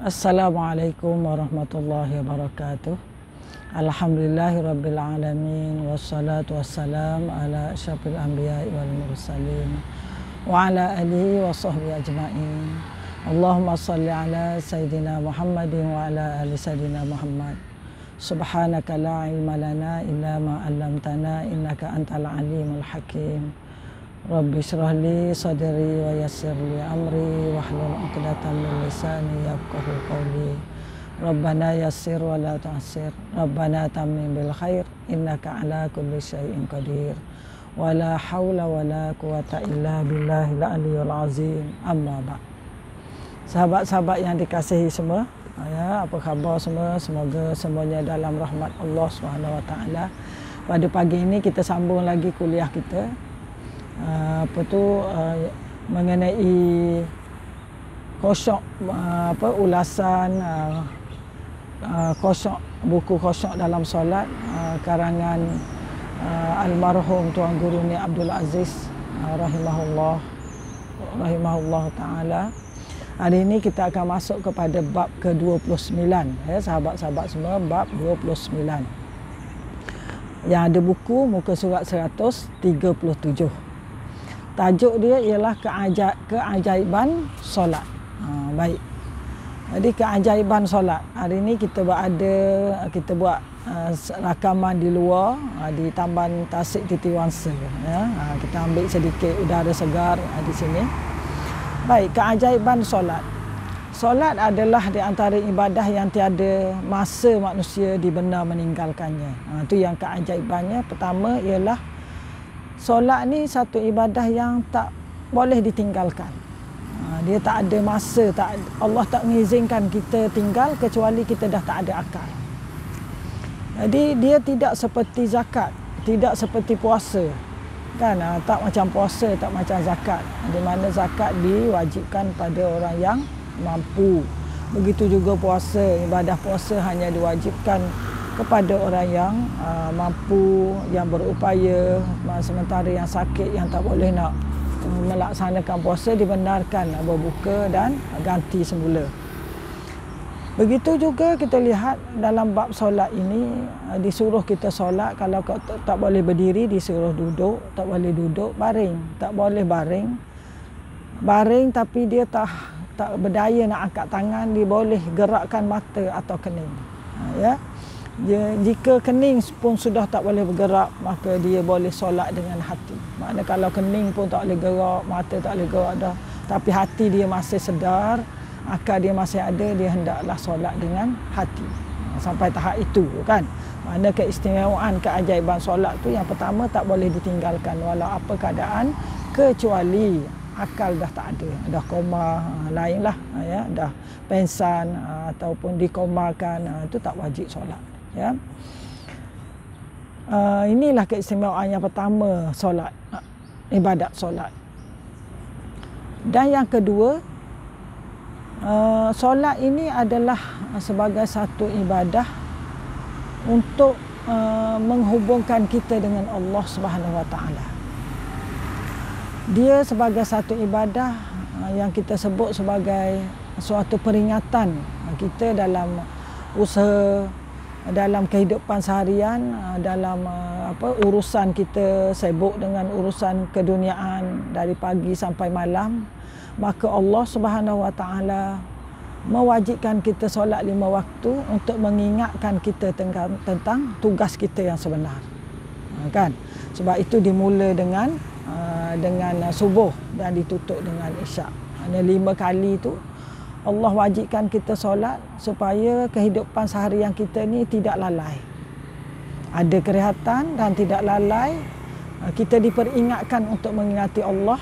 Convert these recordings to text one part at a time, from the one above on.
Assalamualaikum warahmatullahi wabarakatuh. Alhamdulillahirabbil alamin wassalatu wassalam ala asyrafil anbiya'i wal mursalin wa ala alihi wa sahbihi ajma'in. Allahumma shalli ala sayyidina Muhammadin wa ala ali sayyidina Muhammad. Subhanaka la ilma lana illa ma 'allamtana innaka antal alimul hakim. Rabbi shrah li sadri wa yassir li amri wahlul 'uqdatam min lisani yafqahu qawli. Rabbana yassir wa la tu'assir. Rabbana tammim bil khair innaka ala kulli syai'in qadir. Wa la haula wa la quwata illa billahil aliyyil azim. Amma ba'd. Sahabat-sahabat yang dikasihi semua, ya, apa khabar semua? Semoga semuanya dalam rahmat Allah Subhanahu wa taala. Pada pagi ini kita sambung lagi kuliah kita. Mengenai khusyuk, ulasan khusyuk, buku khusyuk dalam solat, karangan almarhum Tuan Guru Ni Abdul Aziz rahimahullah taala. Hari ini kita akan masuk kepada bab ke-29, ya sahabat-sahabat semua, bab 29. Yang ada buku muka surat 137. Tajuk dia ialah keajaiban solat. Baik. Jadi keajaiban solat. Hari ini kita buat rakaman di luar, di Taman Tasik Titiwangsa. Ya. Kita ambil sedikit udara segar di sini. Baik, keajaiban solat. Solat adalah di antara ibadah yang tiada masa manusia dibenar meninggalkannya. Itu yang keajaibannya. Pertama ialah solat ni satu ibadah yang tak boleh ditinggalkan. Dia tak ada masa, Allah tak mengizinkan kita tinggal kecuali kita dah tak ada akal. Jadi dia tidak seperti zakat, tidak seperti puasa. Kan, tak macam puasa, tak macam zakat. Di mana zakat diwajibkan pada orang yang mampu. Begitu juga puasa, ibadah puasa hanya diwajibkan kepada orang yang mampu, yang berupaya. Sementara yang sakit, yang tak boleh nak melaksanakan puasa, dibenarkan berbuka dan ganti semula. Begitu juga kita lihat dalam bab solat ini, disuruh kita solat, kalau tak boleh berdiri disuruh duduk, tak boleh duduk, baring, tak boleh baring. Baring tapi dia tak berdaya nak angkat tangan, dia boleh gerakkan mata atau kening. Ya. Jika kening pun sudah tak boleh bergerak, maka dia boleh solat dengan hati. Maknanya kalau kening pun tak boleh gerak, mata tak boleh gerak dah, tapi hati dia masih sedar, akal dia masih ada, dia hendaklah solat dengan hati. Sampai tahap itu kan. Maknanya keistimewaan, keajaiban solat tu yang pertama tak boleh ditinggalkan walau apa keadaan, kecuali akal dah tak ada, dah koma, lainlah, ya, dah pensan ataupun dikomakan, itu tak wajib solat. Ya. Inilah keistimewaan yang pertama solat, ibadat solat. Dan yang kedua, solat ini adalah sebagai satu ibadah untuk menghubungkan kita dengan Allah Subhanahu Wa Taala. Dia sebagai satu ibadah yang kita sebut sebagai suatu peringatan kita dalam usaha, dalam kehidupan seharian, dalam urusan kita sibuk dengan urusan keduniaan dari pagi sampai malam, maka Allah Subhanahu Wa Taala mewajibkan kita solat 5 waktu untuk mengingatkan kita tentang tugas kita yang sebenar. Kan? Sebab itu dimula dengan subuh dan ditutup dengan isyak. Hanya 5 kali tu Allah wajibkan kita solat supaya kehidupan seharian kita ni tidak lalai. Ada kerehatan dan tidak lalai. Kita diperingatkan untuk mengingati Allah,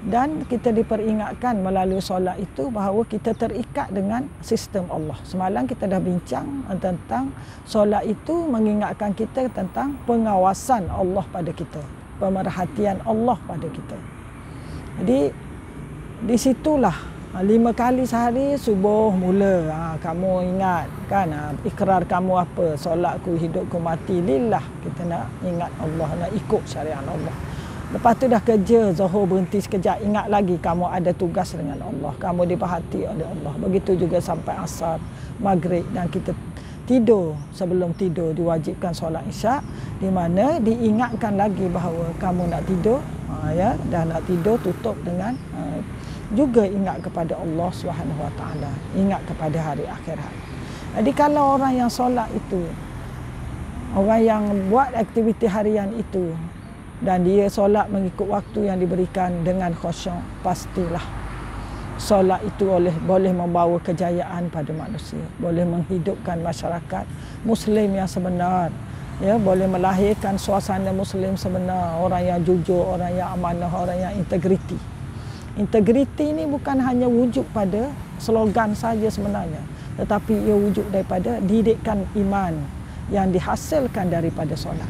dan kita diperingatkan melalui solat itu bahawa kita terikat dengan sistem Allah. Semalam kita dah bincang tentang solat itu mengingatkan kita tentang pengawasan Allah pada kita, pemerhatian Allah pada kita. Jadi di situlah 5 kali sehari subuh mula, kamu ingat kan, ikrar kamu apa, solatku, hidupku, mati lillah. Kita nak ingat Allah, nak ikut syariat Allah. Lepas tu dah kerja, Zuhur berhenti sekejap, ingat lagi kamu ada tugas dengan Allah, kamu diperhati oleh Allah. Begitu juga sampai asar, maghrib, dan kita tidur. Sebelum tidur diwajibkan solat Isyak, di mana diingatkan lagi bahawa kamu nak tidur, ya, dan nak tidur tutup dengan juga ingat kepada Allah SWT, ingat kepada hari akhirat. Jadi kalau orang yang solat itu, orang yang buat aktiviti harian itu, dan dia solat mengikut waktu yang diberikan dengan khusyuk, pastilah solat itu boleh membawa kejayaan pada manusia, boleh menghidupkan masyarakat Muslim yang sebenar, ya, boleh melahirkan suasana Muslim sebenar, orang yang jujur, orang yang amanah, orang yang integriti. Integriti ini bukan hanya wujud pada slogan saja sebenarnya, tetapi ia wujud daripada didikan iman yang dihasilkan daripada solat.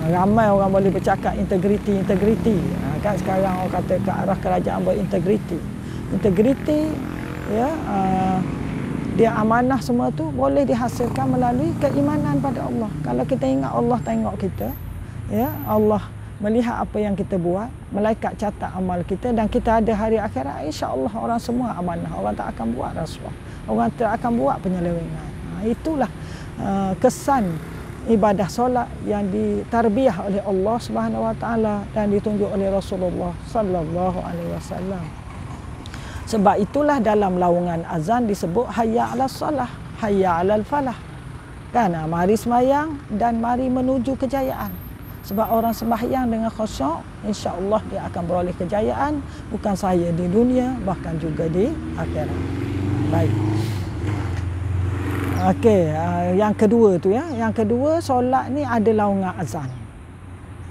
Ramai orang boleh bercakap integriti. Kan sekarang orang kata ke arah kerajaan berintegriti. Integriti, ya, dia amanah semua tu boleh dihasilkan melalui keimanan pada Allah. Kalau kita ingat Allah tengok kita, ya, Allah melihat apa yang kita buat, malaikat catat amal kita, dan kita ada hari akhirat, insya-Allah orang semua amanah, orang tak akan buat rasuah, orang tak akan buat penyelewengan. Itulah kesan ibadah solat yang ditarbiah oleh Allah Subhanahu Wa Taala dan ditunjuk oleh Rasulullah sallallahu alaihi wasallam. Sebab itulah dalam laungan azan disebut hayya 'alas solah, hayya 'alal falah. Kan, mari sembahyang dan mari menuju kejayaan. Sebab orang sembahyang dengan khusyuk, insya-Allah dia akan beroleh kejayaan, bukan sahaja di dunia, bahkan juga di akhirat. Baik. Okey, yang kedua tu, ya. Yang kedua, solat ni ada laungan azan.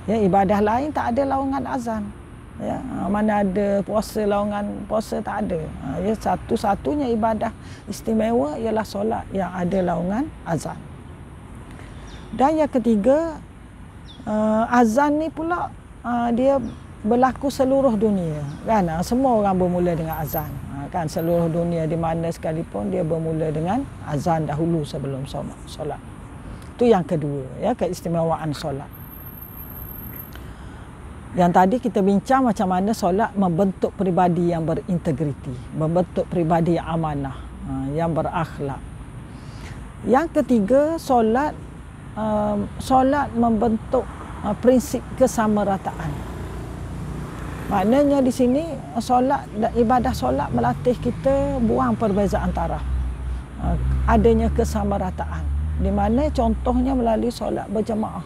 Ya, ibadah lain tak ada laungan azan. Ya, mana ada puasa laungan puasa, tak ada. Ya, satu-satunya ibadah istimewa ialah solat yang ada laungan azan. Dan yang ketiga, azan ni pula dia berlaku seluruh dunia, kan? Semua orang bermula dengan azan, kan? Seluruh dunia di mana sekalipun dia bermula dengan azan dahulu sebelum solat. Itu yang kedua, ya, keistimewaan solat. Yang tadi kita bincang macam mana solat membentuk peribadi yang berintegriti, membentuk peribadi yang amanah, yang berakhlak. Yang ketiga, solat membentuk prinsip kesamarataan. Maknanya di sini ibadah solat melatih kita buang perbezaan taraf. Adanya kesamarataan. Di mana contohnya melalui solat berjemaah.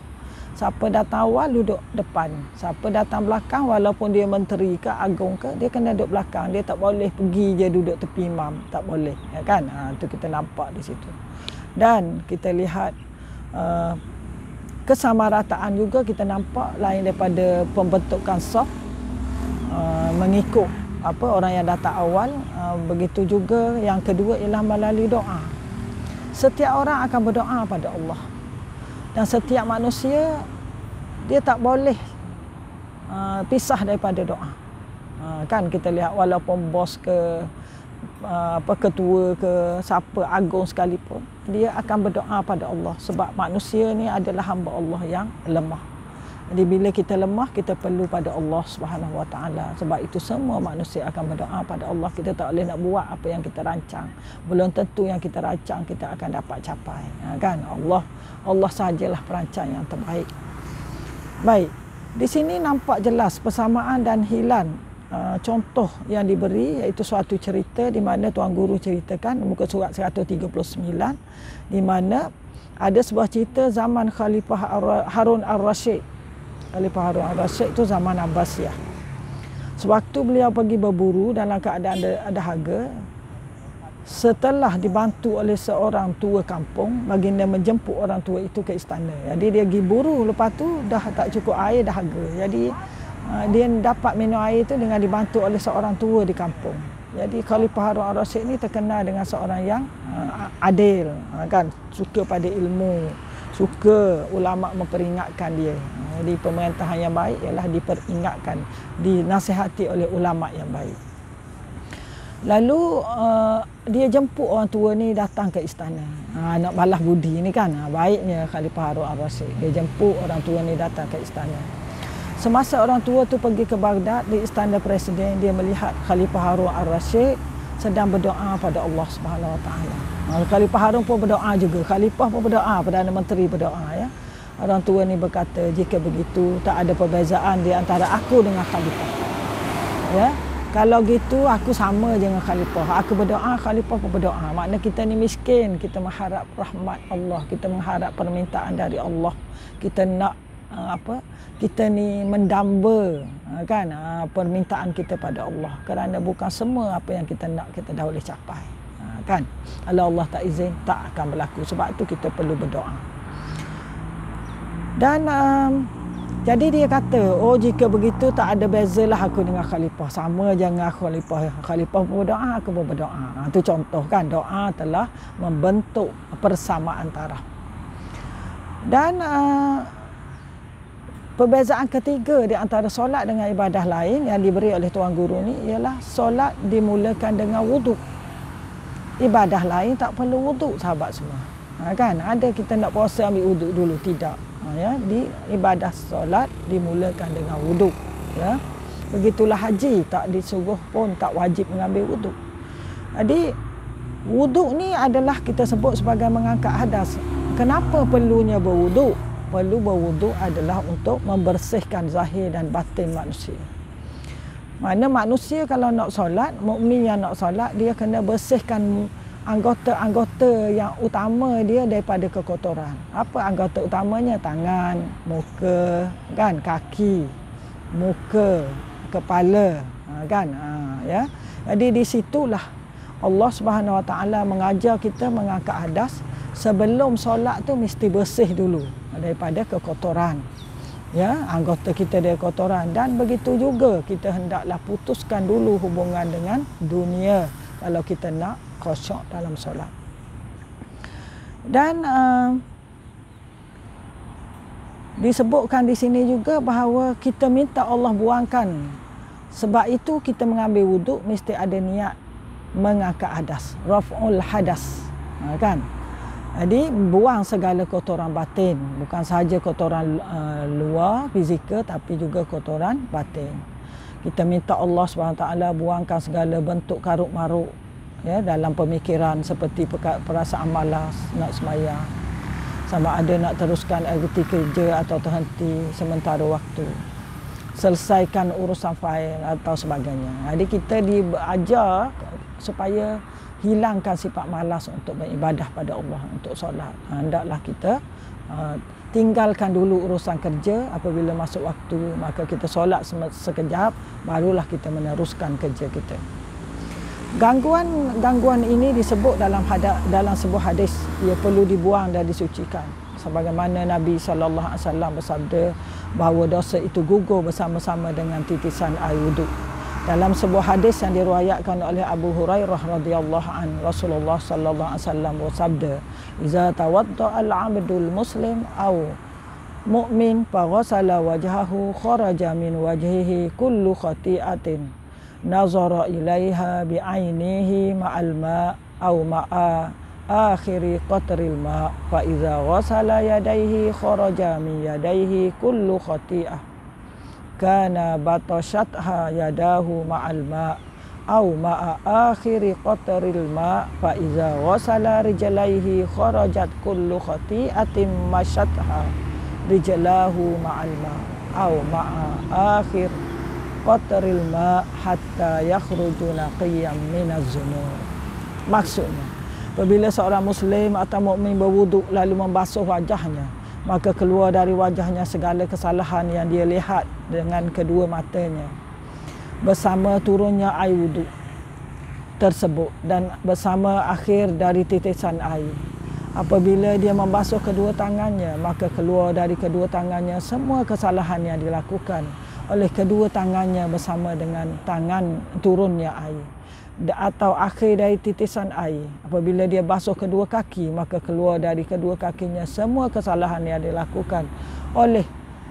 Siapa datang awal duduk depan, siapa datang belakang walaupun dia menteri ke agung ke, dia kena duduk belakang. Dia tak boleh pergi je duduk tepi imam, tak boleh, ya kan? Itu kita nampak di situ. Dan kita lihat kesamarataan juga kita nampak lain daripada pembentukan saf, mengikut orang yang datang awal. Begitu juga yang kedua ialah melalui doa. Setiap orang akan berdoa pada Allah, dan setiap manusia dia tak boleh pisah daripada doa. Kan kita lihat walaupun bos ke ketua ke siapa agung sekalipun, dia akan berdoa pada Allah, sebab manusia ni adalah hamba Allah yang lemah. Jadi bila kita lemah, kita perlu pada Allah Subhanahu Wa Taala. Sebab itu semua manusia akan berdoa pada Allah. Kita tak boleh nak buat apa yang kita rancang. Belum tentu yang kita rancang kita akan dapat capai. Kan? Allah sajalah perancang yang terbaik. Baik. Di sini nampak jelas persamaan dan hilang contoh yang diberi, iaitu suatu cerita di mana Tuan Guru ceritakan muka surat 139, di mana ada sebuah cerita zaman Khalifah Harun Ar-Rasyid. Khalifah Harun Ar-Rasyid itu zaman Abbasiyah. Sewaktu beliau pergi berburu dalam keadaan dahaga, setelah dibantu oleh seorang tua kampung, baginda menjemput orang tua itu ke istana. Jadi dia pergi buru, lepas tu dah tak cukup air, dahaga. Jadi dia dapat minum air itu dengan dibantu oleh seorang tua di kampung. Jadi Khalifah Harun Ar-Rasyid ini terkenal dengan seorang yang adil, kan, suka pada ilmu, suka ulama memperingatkan dia. Jadi pemerintahan yang baik ialah diperingatkan, dinasihati oleh ulama yang baik. Lalu dia jemput orang tua ni datang ke istana. Nak balas budi ni kan, baiknya Khalifah Harun Ar-Rasyid. Dia jemput orang tua ni datang ke istana. Semasa orang tua tu pergi ke Baghdad di istana presiden, dia melihat Khalifah Harun al-Rashid sedang berdoa pada Allah Subhanahu Wa Taala. Khalifah Harun pun berdoa juga, Khalifah pun berdoa, Perdana Menteri berdoa ya. Orang tua ni berkata, jika begitu tak ada perbezaan di antara aku dengan Khalifah. Ya. Kalau gitu aku sama je dengan Khalifah. Aku berdoa, Khalifah pun berdoa. Makna kita ni miskin, kita mengharap rahmat Allah, kita mengharap permintaan dari Allah. Kita nak kita ni mendamba kan permintaan kita pada Allah, kerana bukan semua apa yang kita nak kita dah boleh capai kan. Kalau Allah tak izin tak akan berlaku. Sebab tu kita perlu berdoa. Dan jadi dia kata, oh jika begitu tak ada bezalah aku dengan Khalifah, sama je dengan Khalifah. Khalifah pun berdoa, aku pun berdoa. Itu contoh kan, doa telah membentuk persamaan taraf. Dan perbezaan ketiga di antara solat dengan ibadah lain yang diberi oleh Tuan Guru ni ialah solat dimulakan dengan wuduk. Ibadah lain tak perlu wuduk, sahabat semua. Kan ada kita nak puasa ambil wuduk dulu, tidak. Ya, di ibadah solat dimulakan dengan wuduk. Ya. Begitulah haji, tak disuruh pun tak wajib mengambil wuduk. Jadi wuduk ni adalah kita sebut sebagai mengangkat hadas. Kenapa perlunya berwuduk? Perlu berwuduk adalah untuk membersihkan zahir dan batin manusia. Mana manusia kalau nak solat, mukmin yang nak solat, dia kena bersihkan anggota-anggota yang utama dia daripada kekotoran. Apa anggota utamanya? Tangan, muka, kan, kaki, muka, kepala, kan, ya. Jadi di situlah Allah Subhanahu Wa Taala mengajar kita mengangkat hadas. Sebelum solat tu mesti bersih dulu daripada kekotoran. Ya, anggota kita dari kotoran, dan begitu juga kita hendaklah putuskan dulu hubungan dengan dunia kalau kita nak khusyuk dalam solat. Dan disebutkan di sini juga bahawa kita minta Allah buangkan. Sebab itu kita mengambil wuduk mesti ada niat mengangkat hadas, raf'ul hadas. Kan? Jadi buang segala kotoran batin, bukan sahaja kotoran luar fizikal tapi juga kotoran batin. Kita minta Allah SWT buangkan segala bentuk karut maruk ya dalam pemikiran, seperti perasaan malas nak sembahyang, sama ada nak teruskan aktiviti kerja atau terhenti sementara waktu, selesaikan urusan fail atau sebagainya. Jadi kita diajar supaya hilangkan sifat malas untuk beribadah pada Allah, untuk solat. Hendaklah kita tinggalkan dulu urusan kerja. Apabila masuk waktu, maka kita solat sekejap, barulah kita meneruskan kerja kita. Gangguan ini disebut dalam sebuah hadis, ia perlu dibuang dan disucikan. Sebagaimana Nabi SAW bersabda bahawa dosa itu gugur bersama-sama dengan titisan air wuduk. Dalam sebuah hadis yang diriwayatkan oleh Abu Hurairah radhiyallahu an, Rasulullah sallallahu alaihi wasallam bersabda, "Iza tawadda'a al-'abdul muslim aw mu'min fa ghasala wajhahu kharaja min wajhihi kullu khati'atin nazara ilaiha bi'ainihi ma'al ma' aw ma'a akhiri qatril ma' fa iza ghasala yadayhi kharaja min yadayhi kullu khati'ah kana batashatha yadahu ma'al ma' aw ma'a akhiri qatril ma' fa iza ghasala rijlaihi kharajat kullu khati'atin mashatha rijlahu ma'al ma' aw ma'a akhir qatril ma' hatta yakhruju naqiyan minaz zunub. Maksudnya, apabila seorang muslim atau mukmin berwuduk lalu membasuh wajahnya, maka keluar dari wajahnya segala kesalahan yang dia lihat dengan kedua matanya bersama turunnya air wuduk tersebut dan bersama akhir dari titisan air. Apabila dia membasuh kedua tangannya, maka keluar dari kedua tangannya semua kesalahan yang dilakukan oleh kedua tangannya bersama dengan tangan turunnya air. Atau akhir dari titisan air. Apabila dia basuh kedua kaki, maka keluar dari kedua kakinya semua kesalahan yang dilakukan oleh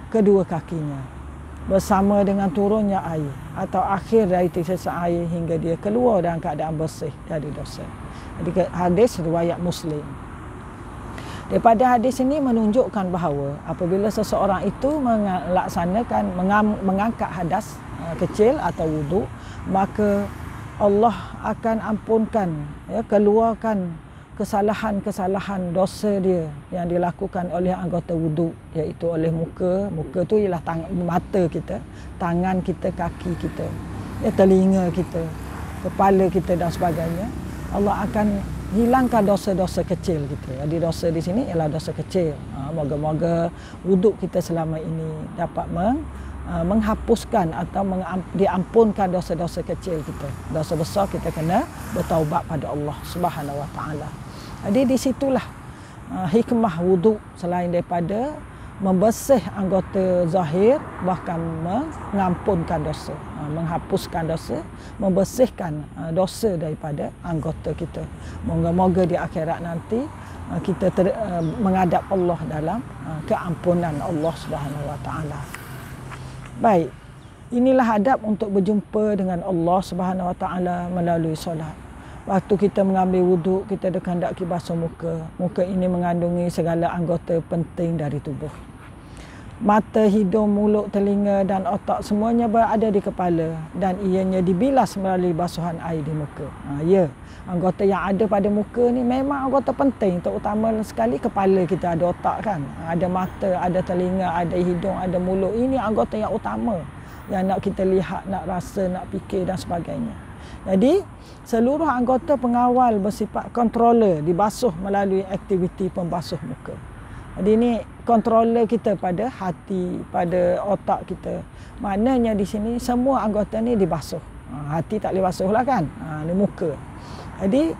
kedua kakinya bersama dengan turunnya air, atau akhir dari titisan air hingga dia keluar dalam keadaan bersih dari dosa. Jadi hadis riwayat Muslim. Daripada hadis ini menunjukkan bahawa apabila seseorang itu melaksanakan mengangkat hadas kecil atau wuduk, maka Allah akan ampunkan, ya, keluarkan kesalahan-kesalahan dosa dia yang dilakukan oleh anggota wuduk, iaitu oleh muka. Muka tu ialah mata kita, tangan kita, kaki kita, ya, telinga kita, kepala kita dan sebagainya. Allah akan hilangkan dosa-dosa kecil kita. Jadi dosa di sini ialah dosa kecil. Moga-moga wuduk kita selama ini dapat menghapuskan atau diampunkan dosa-dosa kecil kita. Dosa besar kita kena bertaubat pada Allah Subhanahu Wa Taala. Jadi di situlah hikmah wuduk, selain daripada membersih anggota zahir, bahkan mengampunkan dosa, menghapuskan dosa, membersihkan dosa daripada anggota kita. Moga-moga di akhirat nanti kita menghadap Allah dalam keampunan Allah Subhanahu Wa Taala. Baik, inilah adab untuk berjumpa dengan Allah Subhanahu Wa Taala melalui solat. Waktu kita mengambil wuduk, kita hendaki basuh muka. Muka ini mengandungi segala anggota penting dari tubuh. Mata, hidung, mulut, telinga dan otak semuanya berada di kepala dan ianya dibilas melalui basuhan air di muka. Ya, anggota yang ada pada muka ni memang anggota penting, terutama sekali kepala kita, ada otak kan, ada mata, ada telinga, ada hidung, ada mulut. Ini anggota yang utama yang nak kita lihat, nak rasa, nak fikir dan sebagainya. Jadi seluruh anggota pengawal bersifat controller dibasuh melalui aktiviti pembasuh muka. Jadi ini controller kita pada hati, pada otak kita. Maknanya di sini semua anggota ni dibasuh. Hati tak boleh basuh lah kan. Ni muka. Jadi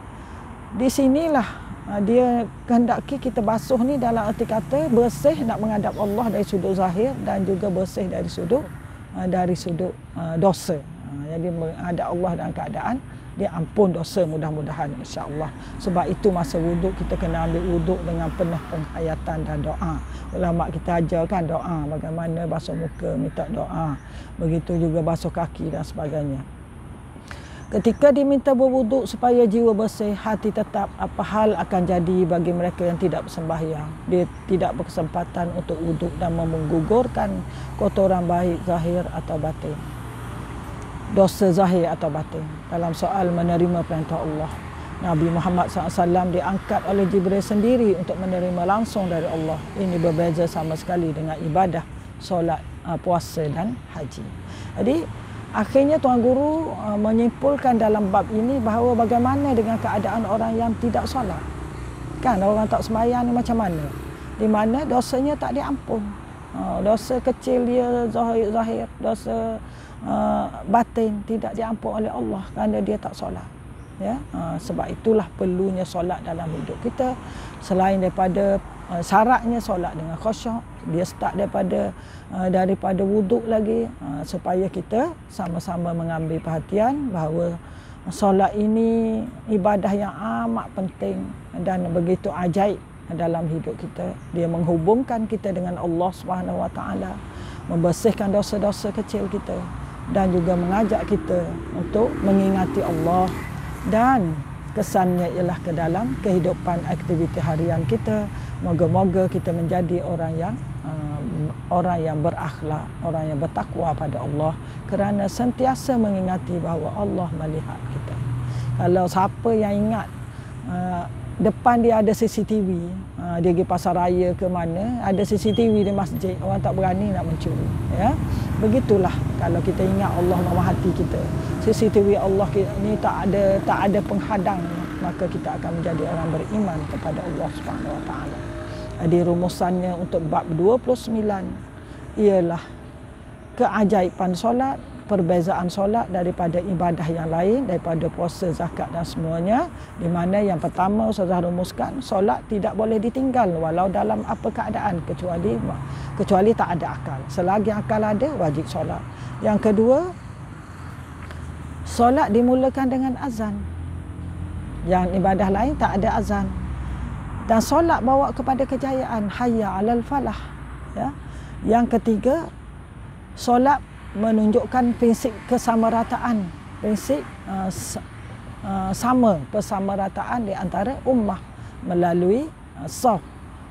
di sinilah dia kehendaki kita basuh ni dalam arti kata bersih nak menghadap Allah dari sudut zahir dan juga bersih dari sudut dosa. Jadi menghadap Allah dalam keadaan dia ampun dosa mudah-mudahan insya-Allah. Sebab itu masa wuduk kita kena ambil wuduk dengan penuh penghayatan dan doa. Ulama kita ajarkan doa, bagaimana basuh muka, minta doa. Begitu juga basuh kaki dan sebagainya. Ketika diminta berwuduk supaya jiwa bersih, hati tetap, apa hal akan jadi bagi mereka yang tidak bersembahyang. Dia tidak berkesempatan untuk wuduk dan menggugurkan kotoran baik zahir atau batin. Dosa zahir atau batin dalam soal menerima perintah Allah. Nabi Muhammad SAW diangkat oleh Jibril sendiri untuk menerima langsung dari Allah. Ini berbeza sama sekali dengan ibadah, solat, puasa dan haji. Jadi akhirnya Tuan Guru menyimpulkan dalam bab ini bahawa bagaimana dengan keadaan orang yang tidak solat. Kan orang tak sembahyang ni macam mana? Di mana dosanya tak diampun. Dosa kecil dia zahir, dosa batin tidak diampun oleh Allah kerana dia tak solat. Ya, sebab itulah perlunya solat dalam hidup kita. Selain daripada syaratnya solat dengan khusyuk, dia start daripada wuduk lagi, supaya kita sama-sama mengambil perhatian bahawa solat ini ibadah yang amat penting dan begitu ajaib dalam hidup kita. Dia menghubungkan kita dengan Allah Subhanahu Wa Taala, membersihkan dosa-dosa kecil kita dan juga mengajak kita untuk mengingati Allah, dan kesannya ialah ke dalam kehidupan aktiviti harian kita. Moga-moga kita menjadi orang yang berakhlak, orang yang bertakwa pada Allah, kerana sentiasa mengingati bahawa Allah melihat kita. Kalau siapa yang ingat depan dia ada CCTV, dia pergi pasar raya ke mana, ada CCTV di masjid, orang tak berani nak mencuri. Ya, begitulah kalau kita ingat Allah memahati kita. CCTV Allah ni tak ada penghadang, maka kita akan menjadi orang beriman kepada Allah Subhanahu Wa Taala. Jadi rumusannya untuk bab 29 ialah keajaiban solat, perbezaan solat daripada ibadah yang lain, daripada puasa, zakat dan semuanya. Di mana yang pertama Ustazah rumuskan, solat tidak boleh ditinggal walau dalam apa keadaan, kecuali tak ada akal. Selagi akal ada, wajib solat. Yang kedua, solat dimulakan dengan azan. Yang ibadah lain tak ada azan. Dan solat bawa kepada kejayaan, hayya 'alal falah. Ya. Yang ketiga, solat menunjukkan prinsip kesamarataan, prinsip persamarataan di antara ummah melalui saf.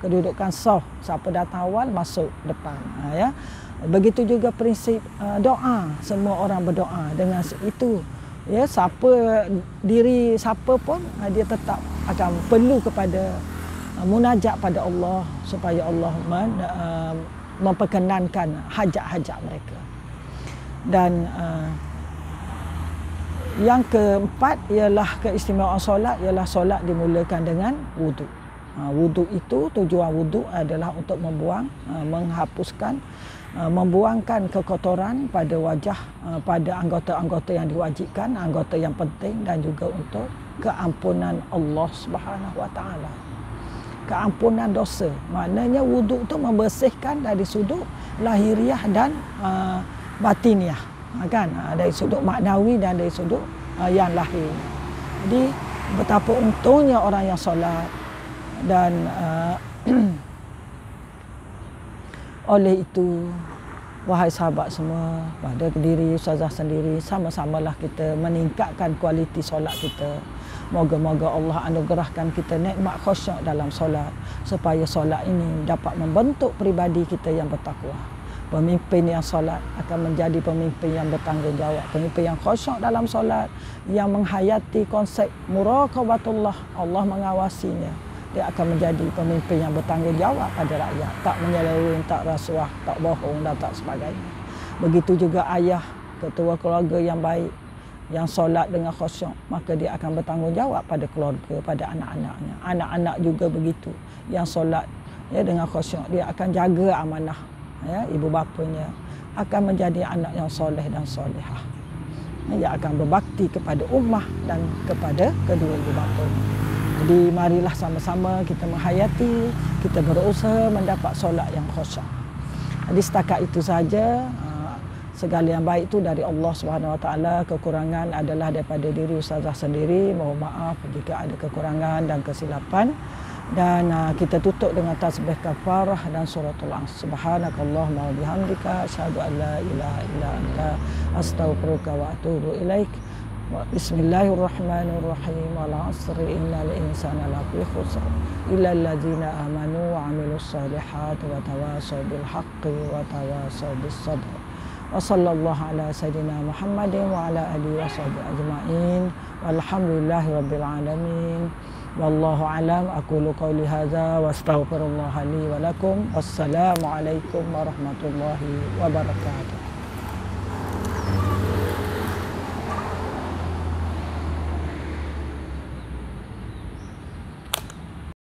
kedudukan saf. Siapa datang awal masuk depan. Ya. Begitu juga prinsip doa. Semua orang berdoa dengan itu. Ya, diri siapa pun dia tetap akan perlu kepada munajat pada Allah supaya Allah memperkenankan hajat-hajat mereka. Dan yang keempat ialah keistimewaan solat, ialah solat dimulakan dengan wuduk. Wuduk itu, tujuan wuduk adalah untuk menghapuskan, membuangkan kekotoran pada wajah, pada anggota-anggota yang diwajibkan, anggota yang penting, dan juga untuk keampunan Allah Subhanahu Wa Taala. Keampunan dosa. Maknanya wuduk itu membersihkan dari sudut lahiriah dan batiniah. Kan? Dari sudut maknawi dan dari sudut yang lahir. Jadi betapa untungnya orang yang solat. Dan oleh itu, wahai sahabat semua, pada diri ustazah sendiri, sama-samalah kita meningkatkan kualiti solat kita. Moga-moga Allah anugerahkan kita nikmat khusyuk dalam solat, supaya solat ini dapat membentuk pribadi kita yang bertakwa. Pemimpin yang solat akan menjadi pemimpin yang bertanggungjawab. Pemimpin yang khusyuk dalam solat, yang menghayati konsep muraqabatullah, Allah mengawasinya. Dia akan menjadi pemimpin yang bertanggungjawab pada rakyat. Tak menyeleweng, tak rasuah, tak bohong dan tak sebagainya. Begitu juga ayah, ketua keluarga yang baik, yang solat dengan khusyuk, maka dia akan bertanggungjawab pada keluarga, pada anak-anaknya. Anak-anak juga begitu. Yang solat ya, dengan khusyuk, dia akan jaga amanah. Ya, ibu bapanya akan menjadi anak yang soleh dan solehah. Dia akan berbakti kepada ummah dan kepada kedua ibu bapanya. Jadi marilah sama-sama kita menghayati, kita berusaha mendapat solat yang khusyuk. Jadi setakat itu saja. Segala yang baik itu dari Allah Subhanahu Wa Taala. Kekurangan adalah daripada diri ustazah sendiri. Mohon maaf jika ada kekurangan dan kesilapan. Dan kita tutup dengan tasbih kafarah dan suratul As. Subhanakallahumma wa bihamdika asyhadu an la ilaha illa anta astaghfiruka wa atubu ilaik. Bismillahirrahmanirrahim. Wal 'asri innal insana lafi khusr illa alladzina amanu wa 'amilus solihati wa tawasaw bil haqqi wa tawasaw bis sabr. Wa sallallahu ala sayyidina Muhammadin wa ala alihi wa sahbihi ajma'in. Walhamdulillahi rabbil alamin. Wallahu alam. Aqulu qawli hadza wa astaghfirullah li wa lakum. Wassalamu alaikum warahmatullahi wabarakatuh.